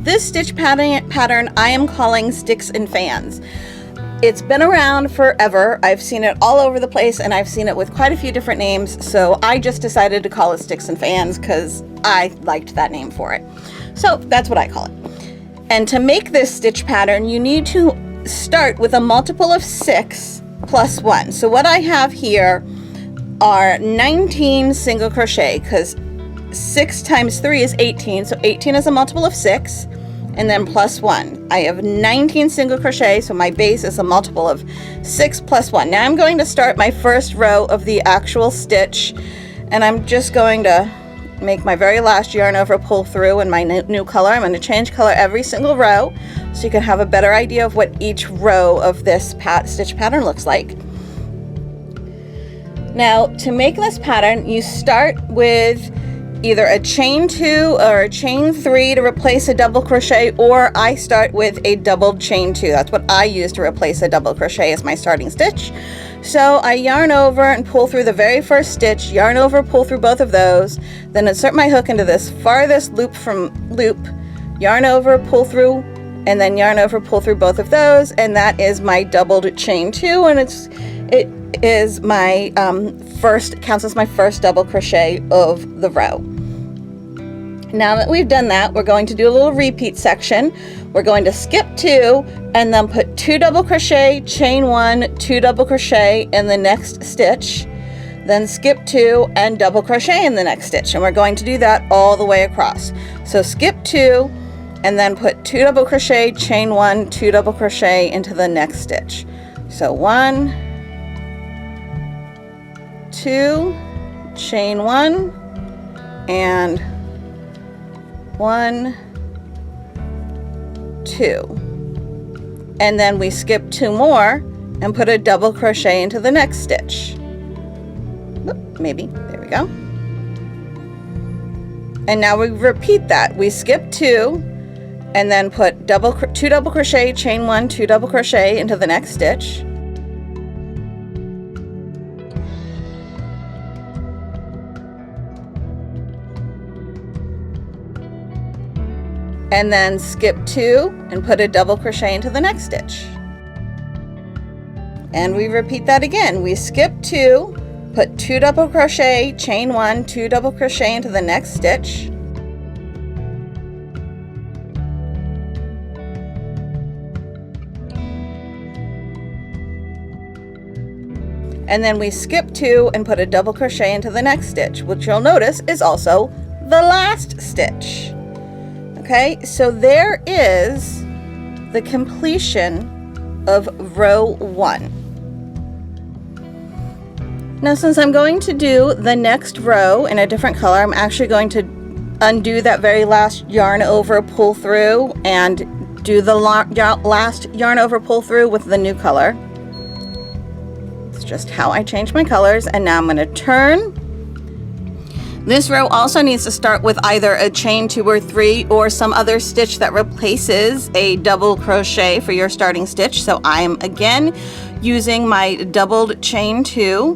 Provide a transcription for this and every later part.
This stitch pattern I am calling Sticks and Fans. It's been around forever. I've seen it all over the place, and I've seen it with quite a few different names, so I just decided to call it Sticks and Fans because I liked that name for it. So that's what I call it. And to make this stitch pattern, you need to start with a multiple of 6 plus 1. So what I have here are 19 single crochet, because 6 times 3 is 18, so 18 is a multiple of 6, and then plus 1. I have 19 single crochet, so my base is a multiple of 6 plus 1. Now I'm going to start my first row of the actual stitch, and I'm just going to make my very last yarn over pull through in my new color. I'm going to change color every single row so you can have a better idea of what each row of this stitch pattern looks like. Now, to make this pattern, you start with either a chain 2 or a chain 3 to replace a double crochet, or I start with a double chain 2. That's what I use to replace a double crochet as my starting stitch. So I yarn over and pull through the very first stitch, yarn over, pull through both of those, then insert my hook into this farthest loop from loop, yarn over, pull through, and then yarn over, pull through both of those, and that is my doubled chain 2, and it is my counts as my first double crochet of the row. Now that we've done that, we're going to do a little repeat section. We're going to skip 2 and then put 2 double crochet, chain 1, 2 double crochet in the next stitch, then skip 2 and double crochet in the next stitch, and we're going to do that all the way across. So skip 2 and then put 2 double crochet, chain 1, 2 double crochet into the next stitch. So 1, 2, chain 1, and 1, 2, and then we skip 2 more and put a double crochet into the next stitch. Oop, maybe, there we go. And now we repeat that. We skip 2 and then put 2 double crochet, chain 1, 2 double crochet into the next stitch. And then skip 2 and put a double crochet into the next stitch. And we repeat that again. We skip 2, put 2 double crochet, chain 1, 2 double crochet into the next stitch. And then we skip 2 and put a double crochet into the next stitch, which you'll notice is also the last stitch. Okay, so there is the completion of row 1. Now, since I'm going to do the next row in a different color, I'm actually going to undo that very last yarn over, pull through, and do the last yarn over, pull through with the new color. It's just how I change my colors, and now I'm going to turn. This row also needs to start with either a chain 2 or 3 or some other stitch that replaces a double crochet for your starting stitch. So I am again using my doubled chain 2,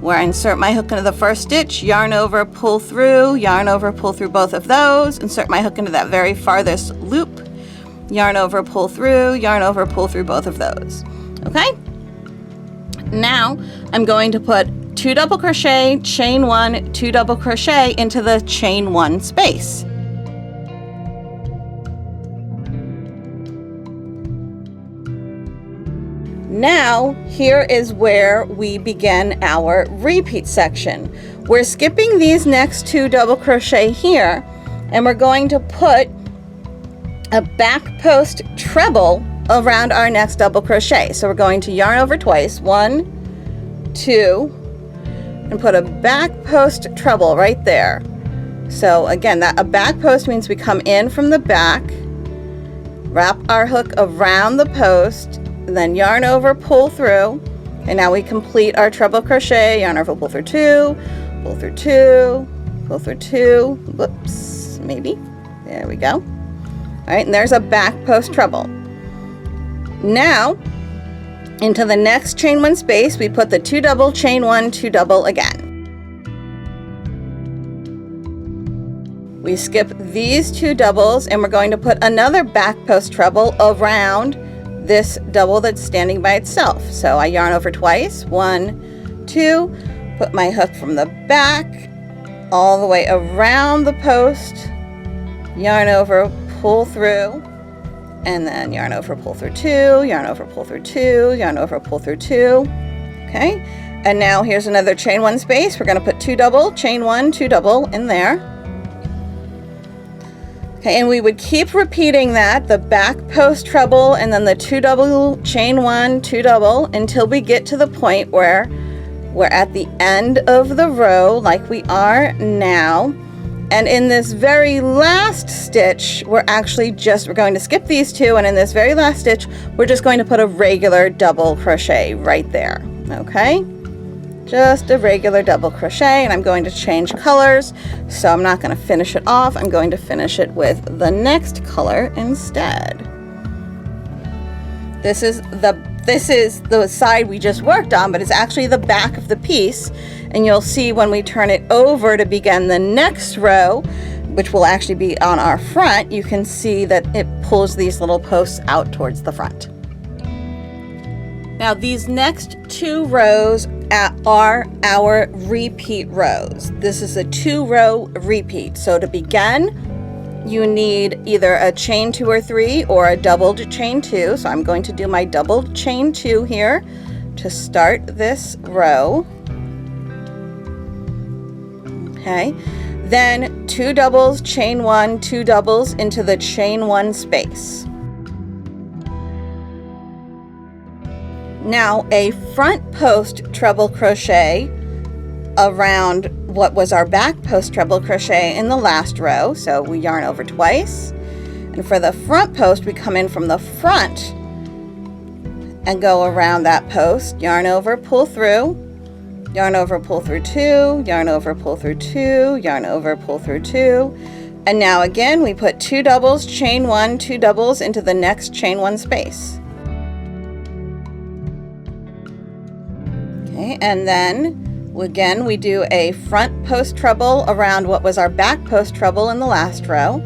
where I insert my hook into the first stitch, yarn over, pull through both of those, insert my hook into that very farthest loop, yarn over, pull through both of those. Okay? Now I'm going to put 2 double crochet, chain 1, 2 double crochet into the chain 1 space. Now, here is where we begin our repeat section. We're skipping these next 2 double crochet here, and we're going to put a back post treble around our next double crochet. So we're going to yarn over twice, 1, 2, and put a back post treble right there. So again, a back post means we come in from the back, wrap our hook around the post, and then yarn over, pull through, and now we complete our treble crochet, yarn over, pull through 2, pull through 2, pull through 2, whoops, maybe, there we go. All right, and there's a back post treble. Now, into the next chain 1 space, we put the 2 double, chain 1, 2 double again. We skip these 2 doubles and we're going to put another back post treble around this double that's standing by itself. So I yarn over twice, 1, 2, put my hook from the back all the way around the post, yarn over, pull through, and then yarn over, pull through 2, yarn over, pull through 2, yarn over, pull through 2. Okay, and now here's another chain 1 space. We're going to put 2 double, chain 1, 2 double in there. Okay, and we would keep repeating that, the back post treble and then the 2 double, chain 1, 2 double, until we get to the point where we're at the end of the row like we are now. And in this very last stitch, we're going to skip these 2, and in this very last stitch, we're just going to put a regular double crochet right there, okay? Just a regular double crochet, and I'm going to change colors, so I'm not going to finish it off. I'm going to finish it with the next color instead. This is the side we just worked on, but it's actually the back of the piece, and you'll see when we turn it over to begin the next row, which will actually be on our front, you can see that it pulls these little posts out towards the front. Now these next 2 rows are our repeat rows. This is a 2-row repeat. So to begin, you need either a chain 2 or 3 or a doubled chain 2. So I'm going to do my doubled chain 2 here to start this row. Okay, then 2 doubles, chain 1, 2 doubles into the chain 1 space. Now a front post treble crochet around what was our back post treble crochet in the last row. So we yarn over twice, and for the front post we come in from the front and go around that post, yarn over, pull through, yarn over, pull through 2, yarn over, pull through 2, yarn over, pull through 2, and now again we put 2 doubles, chain 1, 2 doubles into the next chain 1 space. Okay, and then again we do a front post treble around what was our back post treble in the last row.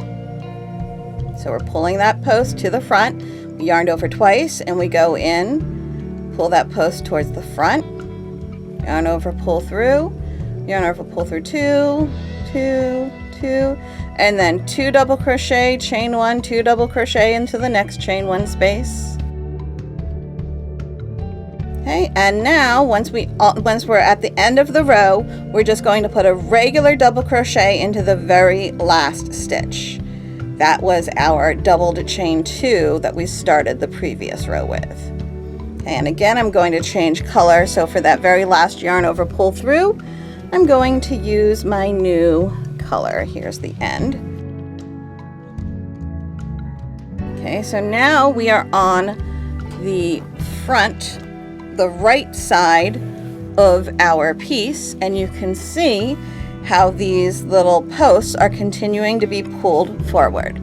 So we're pulling that post to the front, we yarned over twice, and we go in, pull that post towards the front, yarn over, pull through, yarn over, pull through 2, 2, 2, and then 2 double crochet, chain 1, 2 double crochet into the next chain 1 space. Okay, and now once we're at the end of the row, we're just going to put a regular double crochet into the very last stitch. That was our doubled chain 2 that we started the previous row with. Okay, and again, I'm going to change color. So for that very last yarn over, pull through, I'm going to use my new color. Here's the end. Okay, so now we are on the front, the right side of our piece, and you can see how these little posts are continuing to be pulled forward.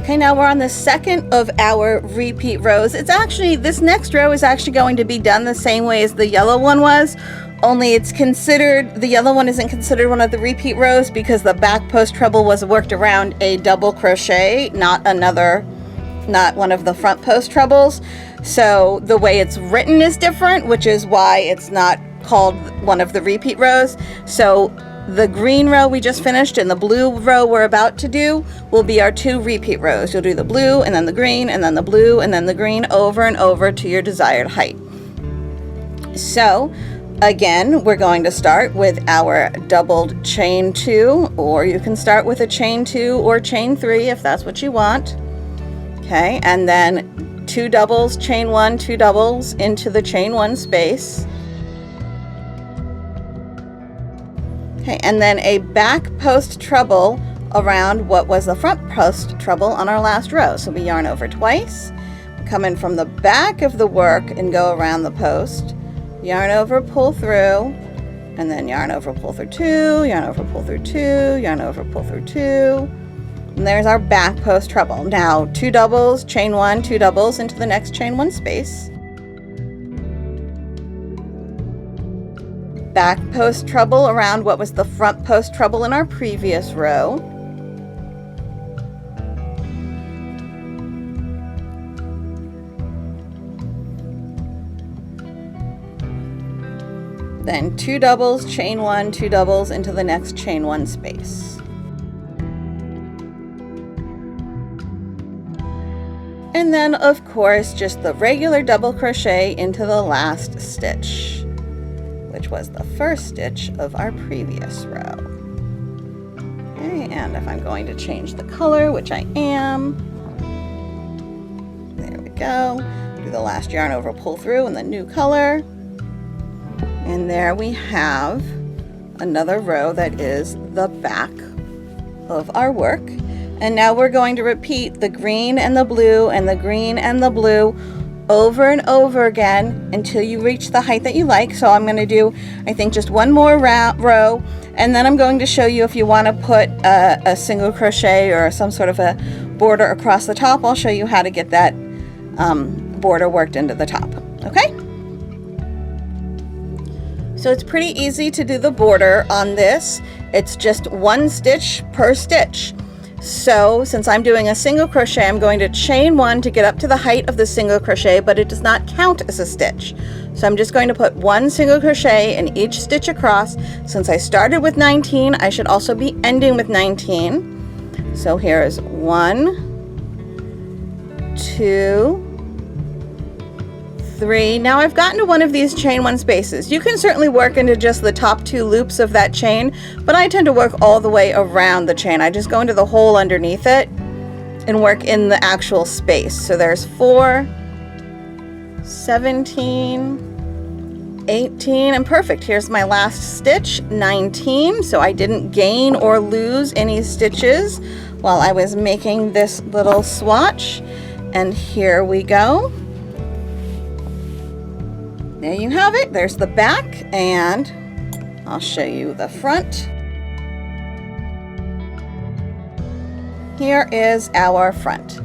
Okay, now we're on the second of our repeat rows. It's actually, this next row is actually going to be done the same way as the yellow one was, only it's considered, the yellow one isn't considered one of the repeat rows because the back post treble was worked around a double crochet, not one of the front post trebles. So the way it's written is different, which is why it's not called one of the repeat rows. So the green row we just finished and the blue row we're about to do will be our 2 repeat rows. You'll do the blue and then the green and then the blue and then the green over and over to your desired height. So again, we're going to start with our doubled chain 2, or you can start with a chain 2 or chain 3 if that's what you want. Okay, and then 2 doubles, chain 1, 2 doubles into the chain 1 space. Okay, and then a back post treble around what was the front post treble on our last row. So we yarn over twice, come in from the back of the work and go around the post, yarn over, pull through, and then yarn over, pull through 2, yarn over, pull through 2, yarn over, pull through 2, and there's our back post treble. Now 2 doubles, chain 1, 2 doubles into the next chain 1 space. back post treble around what was the front post treble in our previous row. Then 2 doubles, chain 1, 2 doubles into the next chain 1 space. And then of course just the regular double crochet into the last stitch, which was the first stitch of our previous row. Okay, and if I'm going to change the color, which I am, there we go, do the last yarn over, pull through in the new color. And there we have another row that is the back of our work. And now we're going to repeat the green and the blue and the green and the blue over and over again until you reach the height that you like. So I'm going to do, I think, just one more row, and then I'm going to show you if you want to put a single crochet or some sort of a border across the top. I'll show you how to get that border worked into the top. Okay? So it's pretty easy to do the border on this. It's just 1 stitch per stitch. So since I'm doing a single crochet, I'm going to chain 1 to get up to the height of the single crochet, but it does not count as a stitch. So I'm just going to put 1 single crochet in each stitch across. Since I started with 19, I should also be ending with 19. So here is 1, 2, 3. Now I've gotten to one of these chain 1 spaces. You can certainly work into just the top 2 loops of that chain, but I tend to work all the way around the chain. I just go into the hole underneath it and work in the actual space. So there's 4, 17, 18, and perfect. Here's my last stitch, 19. So I didn't gain or lose any stitches while I was making this little swatch. And here we go. There you have it. There's the back, and I'll show you the front. Here is our front.